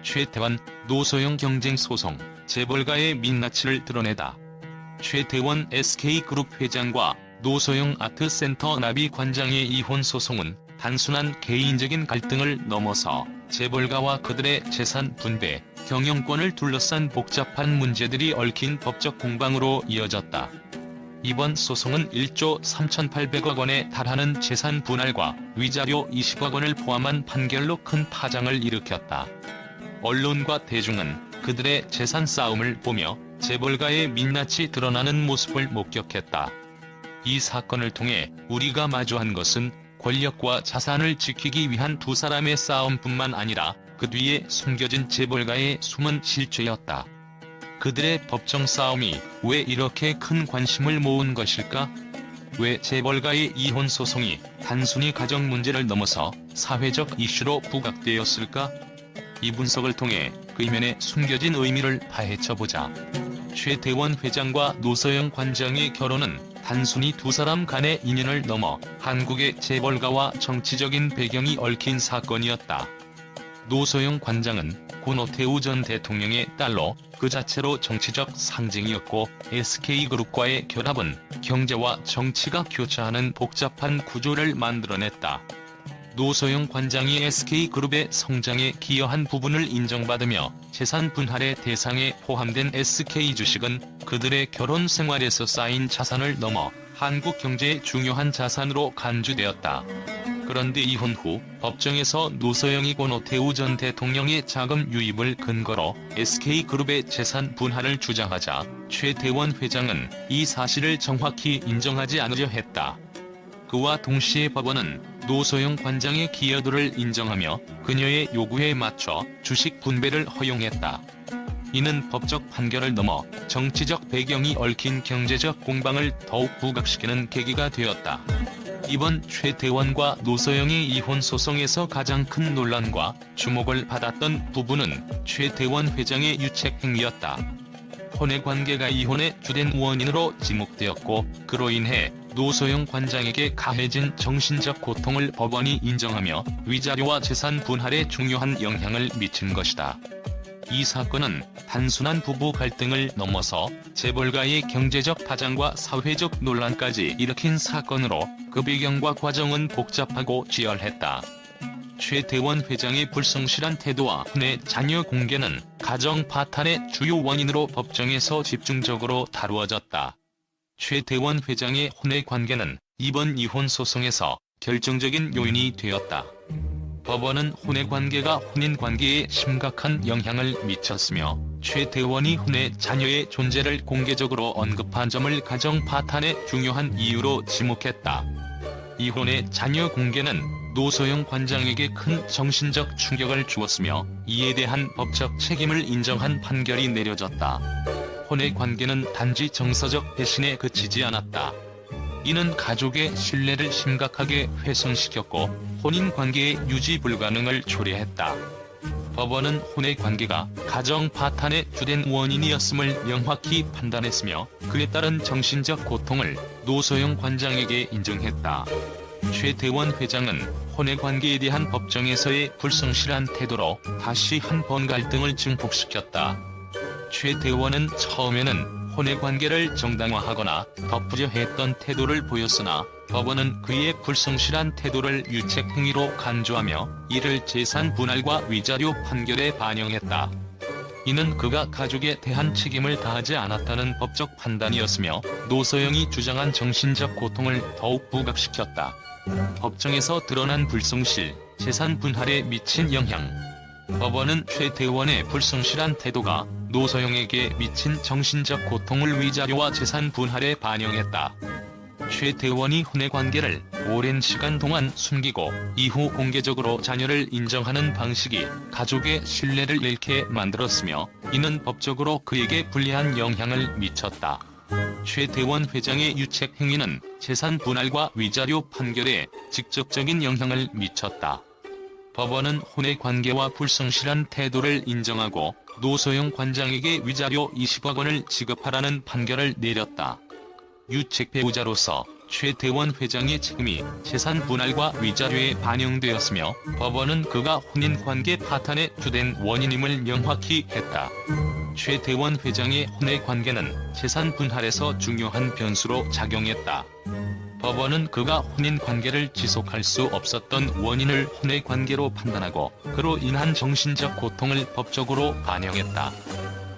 최태원, 노소영 경쟁 소송, 재벌가의 민낯을 드러내다. 최태원 SK그룹 회장과 노소영 아트센터 나비관장의 이혼 소송은 단순한 개인적인 갈등을 넘어서 재벌가와 그들의 재산 분배, 경영권을 둘러싼 복잡한 문제들이 얽힌 법적 공방으로 이어졌다. 이번 소송은 1조 3,800억 원에 달하는 재산 분할과 위자료 20억 원을 포함한 판결로 큰 파장을 일으켰다. 언론과 대중은 그들의 재산 싸움을 보며 재벌가의 민낯이 드러나는 모습을 목격했다. 이 사건을 통해 우리가 마주한 것은 권력과 자산을 지키기 위한 두 사람의 싸움뿐만 아니라 그 뒤에 숨겨진 재벌가의 숨은 실체였다. 그들의 법정 싸움이 왜 이렇게 큰 관심을 모은 것일까? 왜 재벌가의 이혼 소송이 단순히 가정 문제를 넘어서 사회적 이슈로 부각되었을까? 이 분석을 통해 그 이면에 숨겨진 의미를 파헤쳐보자. 최태원 회장과 노소영 관장의 결혼은 단순히 두 사람 간의 인연을 넘어 한국의 재벌가와 정치적인 배경이 얽힌 사건이었다. 노소영 관장은 고 노태우 전 대통령의 딸로 그 자체로 정치적 상징이었고, SK그룹과의 결합은 경제와 정치가 교차하는 복잡한 구조를 만들어냈다. 노소영 관장이 SK그룹의 성장에 기여한 부분을 인정받으며 재산 분할의 대상에 포함된 SK 주식은 그들의 결혼 생활에서 쌓인 자산을 넘어 한국 경제의 중요한 자산으로 간주되었다. 그런데 이혼 후 법정에서 노소영이 고 노태우 전 대통령의 자금 유입을 근거로 SK그룹의 재산 분할을 주장하자 최태원 회장은 이 사실을 정확히 인정하지 않으려 했다. 그와 동시에 법원은 노소영 관장의 기여도를 인정하며 그녀의 요구에 맞춰 주식 분배를 허용했다. 이는 법적 판결을 넘어 정치적 배경이 얽힌 경제적 공방을 더욱 부각시키는 계기가 되었다. 이번 최태원과 노소영의 이혼 소송에서 가장 큰 논란과 주목을 받았던 부분은 최태원 회장의 유책 행위였다. 혼외관계가 이혼의 주된 원인으로 지목되었고, 그로 인해 노소영 관장에게 가해진 정신적 고통을 법원이 인정하며 위자료와 재산 분할에 중요한 영향을 미친 것이다. 이 사건은 단순한 부부 갈등을 넘어서 재벌가의 경제적 파장과 사회적 논란까지 일으킨 사건으로 그 배경과 과정은 복잡하고 치열했다. 최태원 회장의 불성실한 태도와 혼외 자녀 공개는 가정 파탄의 주요 원인으로 법정에서 집중적으로 다루어졌다. 최태원 회장의 혼외 관계는 이번 이혼 소송에서 결정적인 요인이 되었다. 법원은 혼외 관계가 혼인 관계에 심각한 영향을 미쳤으며, 최태원이 혼외 자녀의 존재를 공개적으로 언급한 점을 가정 파탄의 중요한 이유로 지목했다. 이혼의 자녀 공개는 노소영 관장에게 큰 정신적 충격을 주었으며, 이에 대한 법적 책임을 인정한 판결이 내려졌다. 혼외 관계는 단지 정서적 배신에 그치지 않았다. 이는 가족의 신뢰를 심각하게 훼손시켰고 혼인 관계의 유지 불가능을 초래했다. 법원은 혼외 관계가 가정 파탄의 주된 원인이었음을 명확히 판단했으며, 그에 따른 정신적 고통을 노소영 관장에게 인정했다. 최태원 회장은 혼외 관계에 대한 법정에서의 불성실한 태도로 다시 한 번 갈등을 증폭시켰다. 최태원은 처음에는 혼외 관계를 정당화하거나 덮으려 했던 태도를 보였으나, 법원은 그의 불성실한 태도를 유책 행위로 간주하며 이를 재산 분할과 위자료 판결에 반영했다. 이는 그가 가족에 대한 책임을 다하지 않았다는 법적 판단이었으며, 노소영이 주장한 정신적 고통을 더욱 부각시켰다. 법정에서 드러난 불성실, 재산 분할에 미친 영향. 법원은 최태원의 불성실한 태도가 노소영에게 미친 정신적 고통을 위자료와 재산 분할에 반영했다. 최태원이 혼외 관계를 오랜 시간 동안 숨기고 이후 공개적으로 자녀를 인정하는 방식이 가족의 신뢰를 잃게 만들었으며, 이는 법적으로 그에게 불리한 영향을 미쳤다. 최태원 회장의 유책 행위는 재산 분할과 위자료 판결에 직접적인 영향을 미쳤다. 법원은 혼외 관계와 불성실한 태도를 인정하고 노소영 관장에게 위자료 20억 원을 지급하라는 판결을 내렸다. 유책 배우자로서 최태원 회장의 책임이 재산 분할과 위자료에 반영되었으며 법원은 그가 혼인관계 파탄의 주된 원인임을 명확히 했다. 최태원 회장의 혼외관계는 재산 분할에서 중요한 변수로 작용했다. 법원은 그가 혼인관계를 지속할 수 없었던 원인을 혼외관계로 판단하고 그로 인한 정신적 고통을 법적으로 반영했다.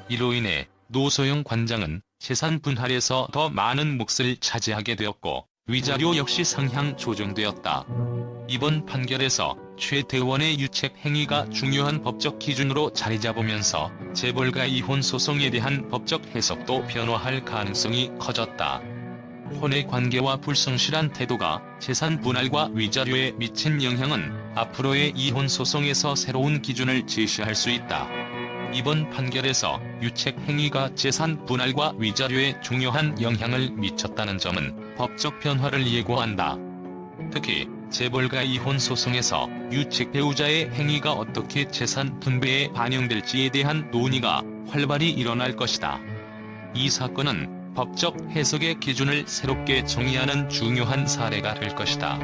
이로 인해 노소영 관장은 재산 분할에서 더 많은 몫을 차지하게 되었고 위자료 역시 상향 조정되었다. 이번 판결에서 최태원의 유책 행위가 중요한 법적 기준으로 자리잡으면서 재벌가 이혼 소송에 대한 법적 해석도 변화할 가능성이 커졌다. 혼외 관계와 불성실한 태도가 재산 분할과 위자료에 미친 영향은 앞으로의 이혼 소송에서 새로운 기준을 제시할 수 있다. 이번 판결에서 유책 행위가 재산 분할과 위자료에 중요한 영향을 미쳤다는 점은 법적 변화를 예고한다. 특히 재벌가 이혼 소송에서 유책 배우자의 행위가 어떻게 재산 분배에 반영될지에 대한 논의가 활발히 일어날 것이다. 이 사건은 법적 해석의 기준을 새롭게 정의하는 중요한 사례가 될 것이다.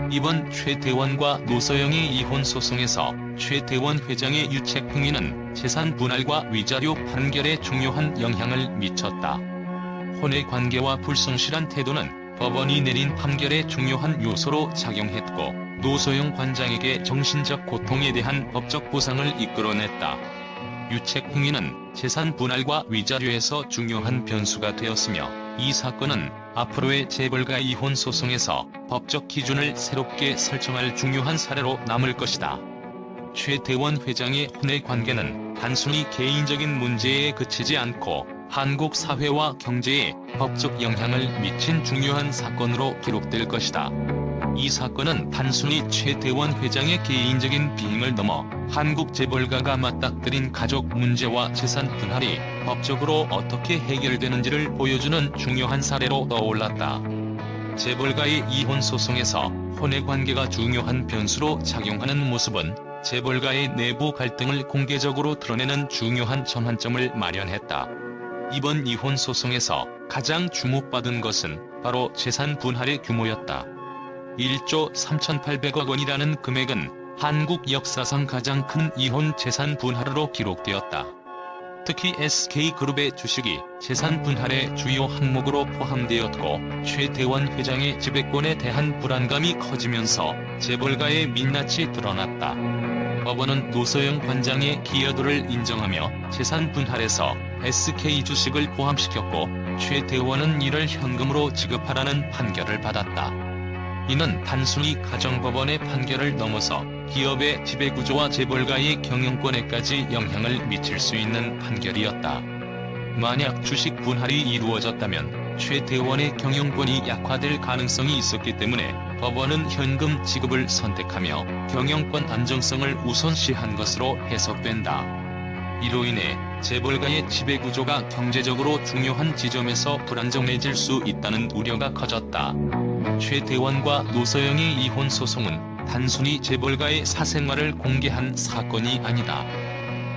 이번 최태원과 노소영의 이혼 소송에서 최태원 회장의 유책 행위는 재산 분할과 위자료 판결에 중요한 영향을 미쳤다. 혼외 관계와 불성실한 태도는 법원이 내린 판결의 중요한 요소로 작용했고 노소영 관장에게 정신적 고통에 대한 법적 보상을 이끌어냈다. 유책 행위는 재산 분할과 위자료에서 중요한 변수가 되었으며 이 사건은 앞으로의 재벌가 이혼 소송에서 법적 기준을 새롭게 설정할 중요한 사례로 남을 것이다. 최태원 회장의 혼외 관계는 단순히 개인적인 문제에 그치지 않고 한국 사회와 경제에 법적 영향을 미친 중요한 사건으로 기록될 것이다. 이 사건은 단순히 최태원 회장의 개인적인 비행을 넘어 한국 재벌가가 맞닥뜨린 가족 문제와 재산 분할이 법적으로 어떻게 해결되는지를 보여주는 중요한 사례로 떠올랐다. 재벌가의 이혼 소송에서 혼외 관계가 중요한 변수로 작용하는 모습은 재벌가의 내부 갈등을 공개적으로 드러내는 중요한 전환점을 마련했다. 이번 이혼 소송에서 가장 주목받은 것은 바로 재산 분할의 규모였다. 1조 3,800억 원이라는 금액은 한국 역사상 가장 큰 이혼 재산 분할로 기록되었다. 특히 SK그룹의 주식이 재산 분할의 주요 항목으로 포함되었고 최태원 회장의 지배권에 대한 불안감이 커지면서 재벌가의 민낯이 드러났다. 법원은 노소영 관장의 기여도를 인정하며 재산 분할에서 SK 주식을 포함시켰고 최태원은 이를 현금으로 지급하라는 판결을 받았다. 이는 단순히 가정법원의 판결을 넘어서 기업의 지배구조와 재벌가의 경영권에까지 영향을 미칠 수 있는 판결이었다. 만약 주식 분할이 이루어졌다면 최태원의 경영권이 약화될 가능성이 있었기 때문에 법원은 현금 지급을 선택하며 경영권 안정성을 우선시한 것으로 해석된다. 이로 인해 재벌가의 지배구조가 경제적으로 중요한 지점에서 불안정해질 수 있다는 우려가 커졌다. 최태원과 노소영의 이혼 소송은 단순히 재벌가의 사생활을 공개한 사건이 아니다.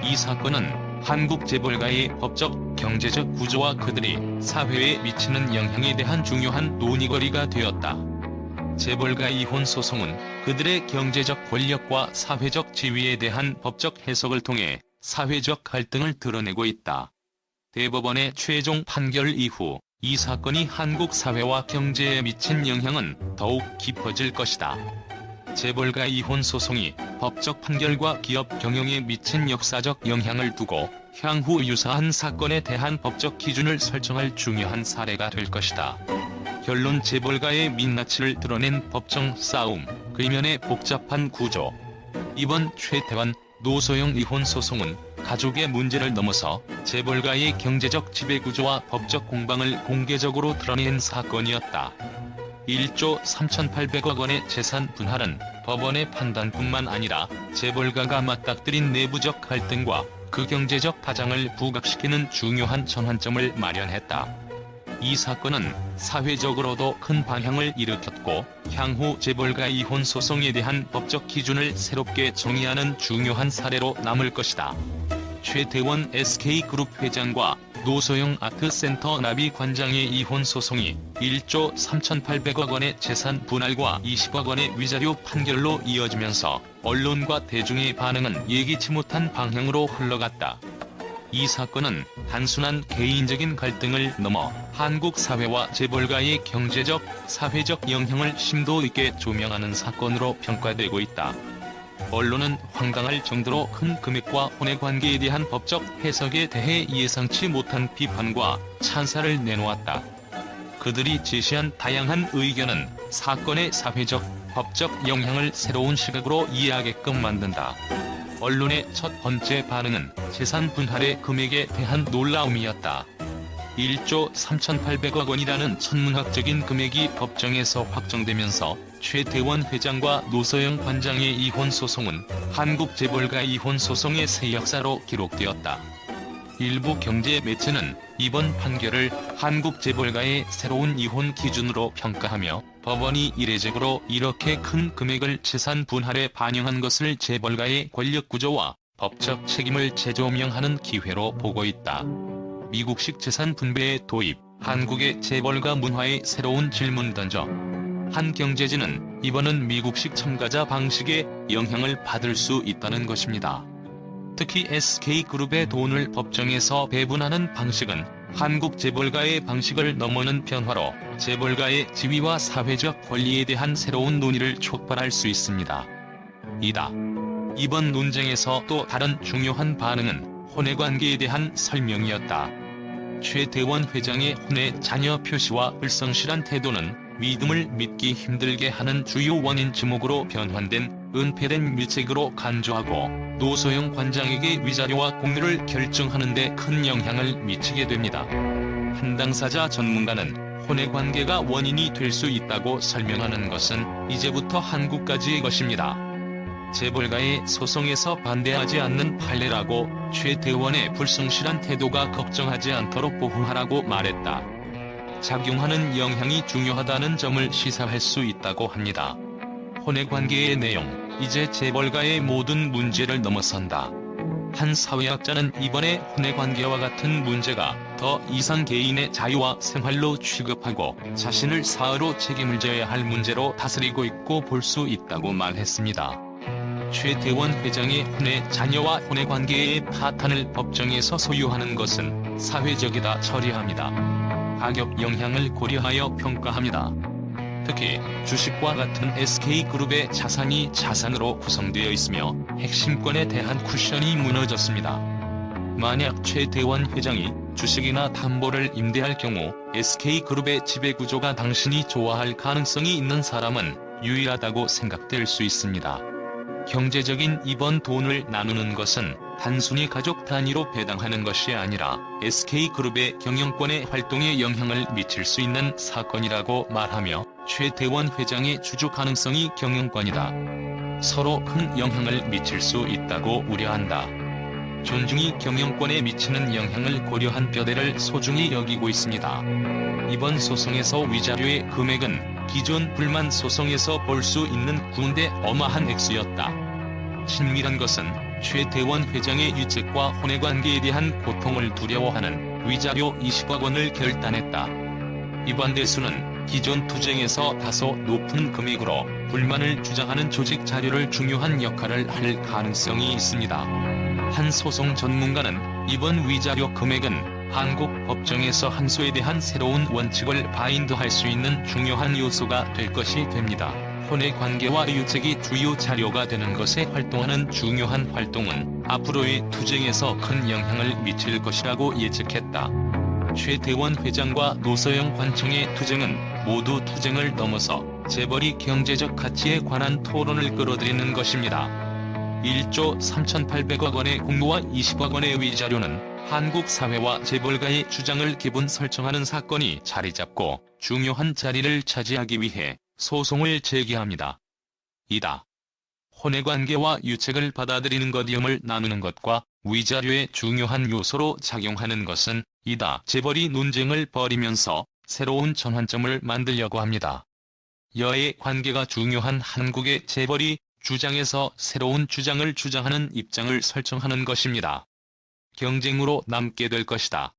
이 사건은 한국 재벌가의 법적, 경제적 구조와 그들이 사회에 미치는 영향에 대한 중요한 논의거리가 되었다. 재벌가 이혼 소송은 그들의 경제적 권력과 사회적 지위에 대한 법적 해석을 통해 사회적 갈등을 드러내고 있다. 대법원의 최종 판결 이후 이 사건이 한국 사회와 경제에 미친 영향은 더욱 깊어질 것이다. 재벌가 이혼 소송이 법적 판결과 기업 경영에 미친 역사적 영향을 두고 향후 유사한 사건에 대한 법적 기준을 설정할 중요한 사례가 될 것이다. 결론 재벌가의 민낯을 드러낸 법정 싸움, 그 이면의 복잡한 구조. 이번 최태원, 노소영 이혼 소송은 가족의 문제를 넘어서 재벌가의 경제적 지배구조와 법적 공방을 공개적으로 드러낸 사건이었다. 1조 3,800억 원의 재산 분할은 법원의 판단뿐만 아니라 재벌가가 맞닥뜨린 내부적 갈등과 그 경제적 파장을 부각시키는 중요한 전환점을 마련했다. 이 사건은 사회적으로도 큰 방향을 일으켰고 향후 재벌가 이혼 소송에 대한 법적 기준을 새롭게 정의하는 중요한 사례로 남을 것이다. 최태원 SK그룹 회장과 노소영 아트센터 나비 관장의 이혼 소송이 1조 3,800억 원의 재산 분할과 20억 원의 위자료 판결로 이어지면서 언론과 대중의 반응은 예기치 못한 방향으로 흘러갔다. 이 사건은 단순한 개인적인 갈등을 넘어 한국 사회와 재벌가의 경제적, 사회적 영향을 심도 있게 조명하는 사건으로 평가되고 있다. 언론은 황당할 정도로 큰 금액과 혼외관계에 대한 법적 해석에 대해 예상치 못한 비판과 찬사를 내놓았다. 그들이 제시한 다양한 의견은 사건의 사회적, 법적 영향을 새로운 시각으로 이해하게끔 만든다. 언론의 첫 번째 반응은 재산 분할의 금액에 대한 놀라움이었다. 1조 3,800억 원이라는 천문학적인 금액이 법정에서 확정되면서 최태원 회장과 노소영 관장의 이혼 소송은 한국 재벌가 이혼 소송의 새 역사로 기록되었다. 일부 경제 매체는 이번 판결을 한국 재벌가의 새로운 이혼 기준으로 평가하며 법원이 이례적으로 이렇게 큰 금액을 재산 분할에 반영한 것을 재벌가의 권력 구조와 법적 책임을 재조명하는 기회로 보고 있다. 미국식 재산 분배의 도입, 한국의 재벌가 문화에 새로운 질문 던져. 한 경제지는 이번은 미국식 첨가자 방식에 영향을 받을 수 있다는 것입니다. 특히 SK그룹의 돈을 법정에서 배분하는 방식은 한국 재벌가의 방식을 넘어서는 변화로 재벌가의 지위와 사회적 권리에 대한 새로운 논의를 촉발할 수 있습니다. 이다. 이번 논쟁에서 또 다른 중요한 반응은 혼외관계에 대한 설명이었다. 최태원 회장의 혼외 자녀 표시와 불성실한 태도는 믿음을 믿기 힘들게 하는 주요 원인 지목으로 변환된 은폐된 유책으로 간주하고 노소영 관장에게 위자료와 공유를 결정하는 데 큰 영향을 미치게 됩니다. 한 당사자 전문가는 혼외관계가 원인이 될 수 있다고 설명하는 것은 이제부터 한국까지의 것입니다. 재벌가의 소송에서 반대하지 않는 판례라고 최태원의 불성실한 태도가 걱정하지 않도록 보호하라고 말했다. 작용하는 영향이 중요하다는 점을 시사할 수 있다고 합니다. 혼외관계의 내용, 이제 재벌가의 모든 문제를 넘어선다. 한 사회학자는 이번에 혼외관계와 같은 문제가 더 이상 개인의 자유와 생활로 취급하고 자신을 사회로 책임을 져야 할 문제로 다스리고 있고 볼 수 있다고 말했습니다. 최태원 회장의 혼외 자녀와 혼외관계의 파탄을 법정에서 소유하는 것은 사회적이다 처리합니다. 가격 영향을 고려하여 평가합니다. 특히 주식과 같은 SK그룹의 자산이 자산으로 구성되어 있으며 핵심권에 대한 쿠션이 무너졌습니다. 만약 최태원 회장이 주식이나 담보를 임대할 경우 SK그룹의 지배구조가 당신이 좋아할 가능성이 있는 사람은 유일하다고 생각될 수 있습니다. 경제적인 이번 돈을 나누는 것은 단순히 가족 단위로 배당하는 것이 아니라 SK그룹의 경영권의 활동에 영향을 미칠 수 있는 사건이라고 말하며 최태원 회장의 주주 가능성이 경영권이다. 서로 큰 영향을 미칠 수 있다고 우려한다. 존중이 경영권에 미치는 영향을 고려한 뼈대를 소중히 여기고 있습니다. 이번 소송에서 위자료의 금액은 기존 불만 소송에서 볼 수 있는 군대 어마한 액수였다. 신밀한 것은 최태원 회장의 유책과 혼외관계에 대한 고통을 두려워하는 위자료 20억 원을 결단했다. 이번 대수는 기존 투쟁에서 다소 높은 금액으로 불만을 주장하는 조직 자료를 중요한 역할을 할 가능성이 있습니다. 한 소송 전문가는 이번 위자료 금액은 한국 법정에서 항소에 대한 새로운 원칙을 바인드할 수 있는 중요한 요소가 될 것이 됩니다. 혼외관계와 유책이 주요 자료가 되는 것에 활동하는 중요한 활동은 앞으로의 투쟁에서 큰 영향을 미칠 것이라고 예측했다. 최태원 회장과 노소영 관청의 투쟁은 모두 투쟁을 넘어서 재벌이 경제적 가치에 관한 토론을 끌어들이는 것입니다. 1조 3,800억 원의 공모와 20억 원의 위자료는 한국 사회와 재벌가의 주장을 기본 설정하는 사건이 자리잡고 중요한 자리를 차지하기 위해 소송을 제기합니다. 이다. 혼외관계와 유책을 받아들이는 것임을 나누는 것과 위자료의 중요한 요소로 작용하는 것은 이다. 재벌이 논쟁을 벌이면서 새로운 전환점을 만들려고 합니다. 여의 관계가 중요한 한국의 재벌이 주장에서 새로운 주장을 주장하는 입장을 설정하는 것입니다. 경쟁으로 남게 될 것이다.